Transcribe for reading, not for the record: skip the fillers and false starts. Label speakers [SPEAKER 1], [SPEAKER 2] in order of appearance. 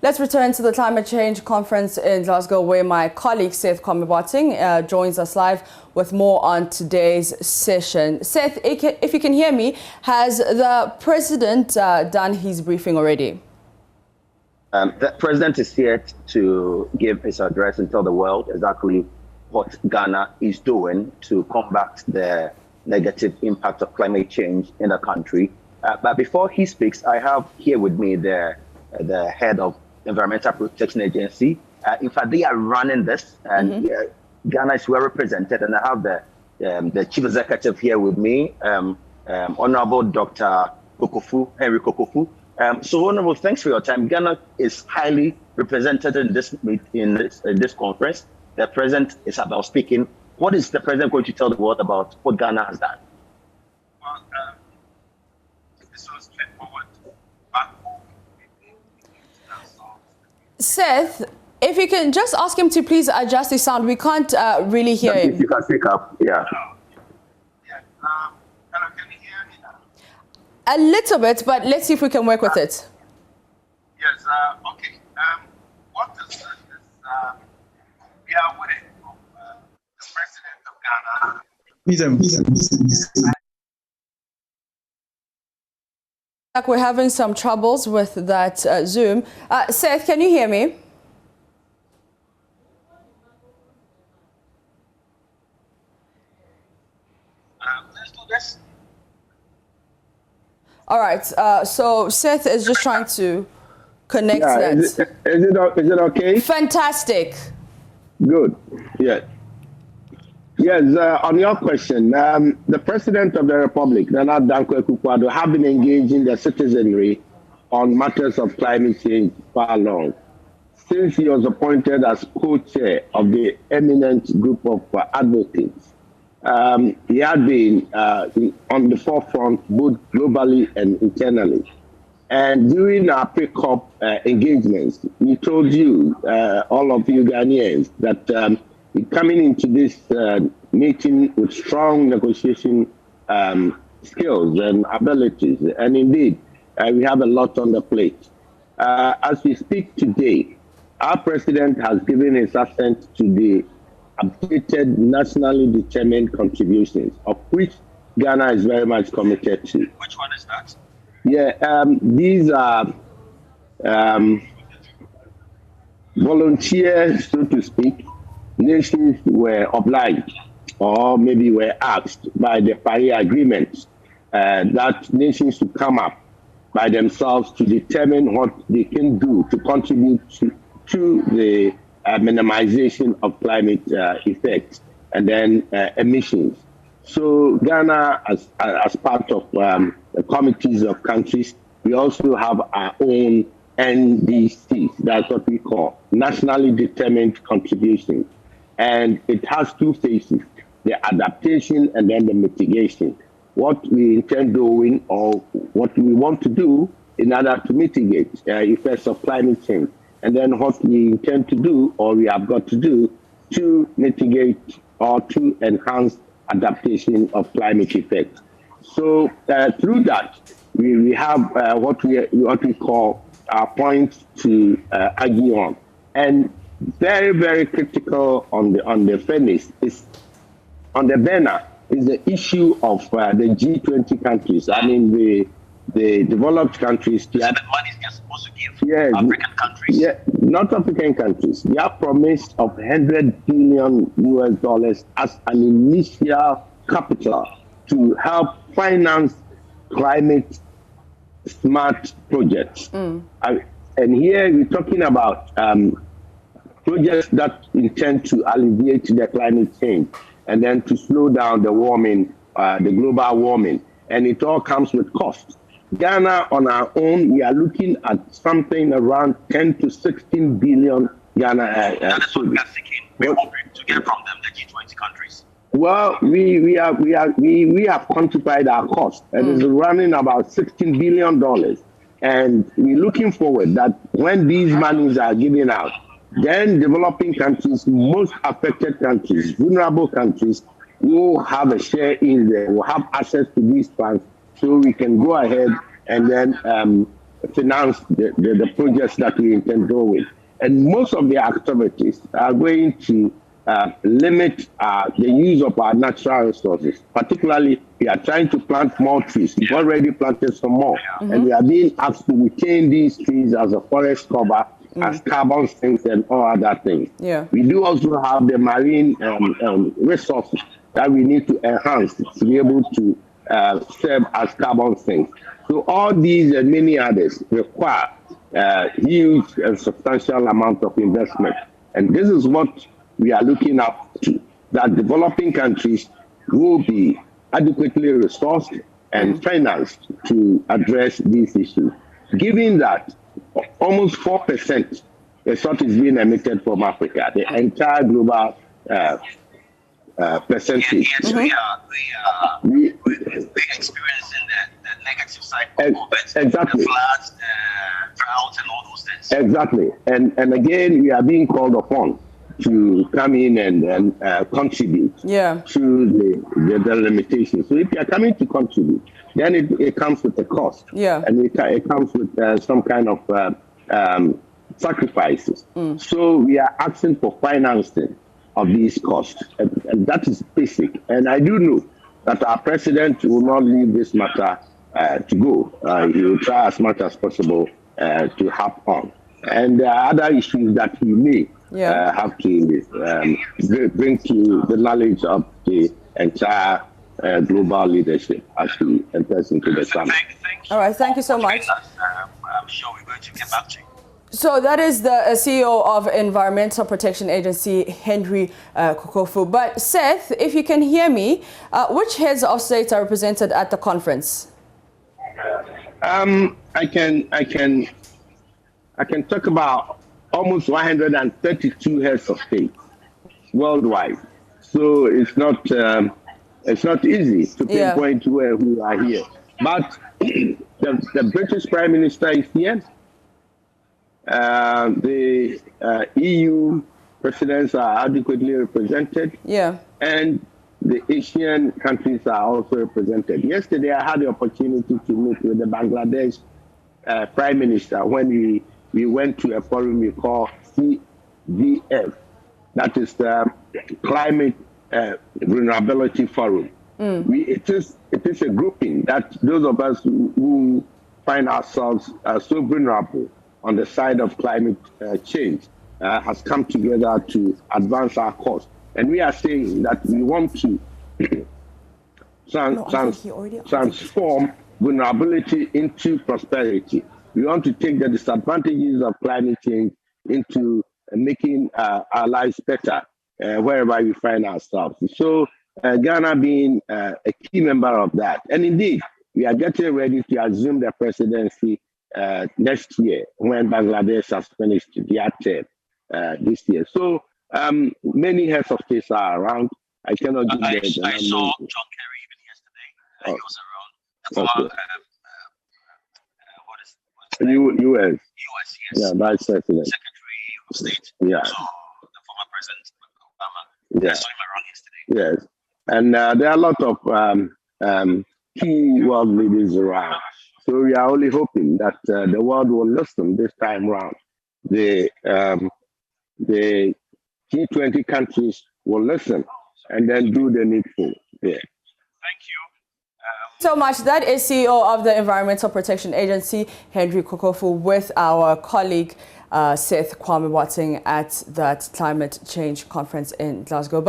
[SPEAKER 1] Let's return to the Climate Change Conference in Glasgow, where my colleague Seth Komiboting joins us live with more on today's session. Seth, if you can hear me, has the President done his briefing already?
[SPEAKER 2] The President is here to give his address and tell the world exactly what Ghana is doing to combat the negative impact of climate change in the country. But before he speaks, I have here with me the head of Environmental Protection Agency. In fact, they are running this, and Ghana is well represented. And I have the Chief Executive here with me, Honorable Dr. Henry Kokofu. So, Honorable, thanks for your time. Ghana is highly represented in this conference. The President is about speaking. What is the President going to tell the world about what Ghana has done?
[SPEAKER 3] Well, this was straightforward.
[SPEAKER 1] Seth, if you can just ask him to please adjust the sound. We can't really hear him.
[SPEAKER 2] If you can speak up, yeah.
[SPEAKER 3] Hello, can you hear me now?
[SPEAKER 1] A little bit, but let's see if we can work with it.
[SPEAKER 3] Yes, okay. What is we are waiting for the President of Ghana.
[SPEAKER 1] Like we're having some troubles with that Zoom. Seth, can you hear me?
[SPEAKER 3] Let's do this.
[SPEAKER 1] All right. So Seth is just trying to connect that.
[SPEAKER 2] Is it okay?
[SPEAKER 1] Fantastic.
[SPEAKER 2] Good. Yeah. Yes, on your question, the President of the Republic, Nana Dankwa Akufo-Addo, have been engaging the citizenry on matters of climate change for long. Since he was appointed as co-chair of the eminent group of advocates, he had been on the forefront both globally and internally. And during our pre-COP engagements, we told you, all of you Ghanaians, that coming into this meeting with strong negotiation skills and abilities. And indeed, we have a lot on the plate. As we speak today, our President has given his assent to the updated nationally determined contributions, of which Ghana is very much committed to.
[SPEAKER 3] Which one is that?
[SPEAKER 2] Yeah, these are volunteers, so to speak. Nations were obliged, or maybe were asked by the Paris Agreement, that nations should come up by themselves to determine what they can do to contribute to the minimization of climate effects and then emissions. So Ghana, as part of the committees of countries, we also have our own NDCs. That's what we call nationally determined contributions. And it has two phases, the adaptation and then the mitigation. What we intend doing or what we want to do in order to mitigate effects of climate change. And then what we intend to do or we have got to do to mitigate or to enhance adaptation of climate effects. So through that, we have what we call our points to argue on. And very, very critical on the furnace is on the burner is the issue of the G20 countries. I mean the developed countries.
[SPEAKER 3] So the money they're supposed to give African countries.
[SPEAKER 2] Yeah, not African countries. They are promised of $100 billion as an initial capital to help finance climate smart projects. And here we're talking about projects that intend to alleviate the climate change and then to slow down the warming, the global warming. And it all comes with cost. Ghana on our own, we are looking at something around 10 to 16 billion Ghana.
[SPEAKER 3] That is what we are seeking. We're hoping to get from them, the G20 countries.
[SPEAKER 2] Well, we have quantified our cost, and it's running about $16 billion. And we're looking forward that when these monies are given out, then developing countries, most affected countries, vulnerable countries, will have a share in there, will have access to these funds, so we can go ahead and then finance the projects that we intend to go with. And most of the activities are going to limit the use of our natural resources. Particularly, we are trying to plant more trees. We've already planted some more. And we are being asked to retain these trees as a forest cover, as carbon sinks and all other things. We do also have the marine resources that we need to enhance to be able to serve as carbon sinks. So all these and many others require huge and substantial amount of investment. And this is what we are looking up to, that developing countries will be adequately resourced and financed to address these issues. Given that almost 4% is what is being emitted from Africa, the entire global percentage.
[SPEAKER 3] Yes, we're experiencing the negative side of it.
[SPEAKER 2] Exactly.
[SPEAKER 3] The floods, drought, and all those things.
[SPEAKER 2] Exactly. And again, we are being called upon to come in and contribute to the limitations. So if you are coming to contribute, then it comes with a cost. And it comes with some kind of sacrifices. So we are asking for financing of these costs. And that is basic. And I do know that our president will not leave this matter to go. He will try as much as possible to hop on. And there are other issues that he may have to bring to the knowledge of the entire global leadership as he enters into the summit.
[SPEAKER 1] All right, thank you so much.
[SPEAKER 3] I'm sure we're going to get back to you.
[SPEAKER 1] So that is the CEO of Environmental Protection Agency, Henry Kukofu. But Seth, if you can hear me, which heads of state are represented at the conference?
[SPEAKER 2] I can talk about almost 132 heads of state worldwide. So it's not easy to pinpoint who are here. But the British Prime Minister is here. The EU presidents are adequately represented. And the Asian countries are also represented. Yesterday, I had the opportunity to meet with the Bangladesh Prime Minister when we went to a forum we call CVF. That is the Climate Vulnerability Forum. It is a grouping that those of us who find ourselves so vulnerable on the side of climate change has come together to advance our cause. And we are saying that we want to transform vulnerability into prosperity. We want to take the disadvantages of climate change into making our lives better wherever we find ourselves. So Ghana being a key member of that. And indeed, we are getting ready to assume the presidency next year when Bangladesh has finished their term this year. So many heads of states are around. I cannot give the
[SPEAKER 3] I saw John Kerry even yesterday. He was around.
[SPEAKER 2] U.S.
[SPEAKER 3] US, yes.
[SPEAKER 2] Yeah, Vice President.
[SPEAKER 3] Secretary of State.
[SPEAKER 2] Yeah.
[SPEAKER 3] So the former President Obama. I saw him around yesterday.
[SPEAKER 2] Yes. And there are a lot of key world leaders around. So we are only hoping that the world will listen this time around. The G20 countries will listen and then do the needful.
[SPEAKER 3] Thank you.
[SPEAKER 1] So much. That is CEO of the Environmental Protection Agency, Henry Kukofu, with our colleague Seth Kwame Watting at that Climate Change Conference in Glasgow.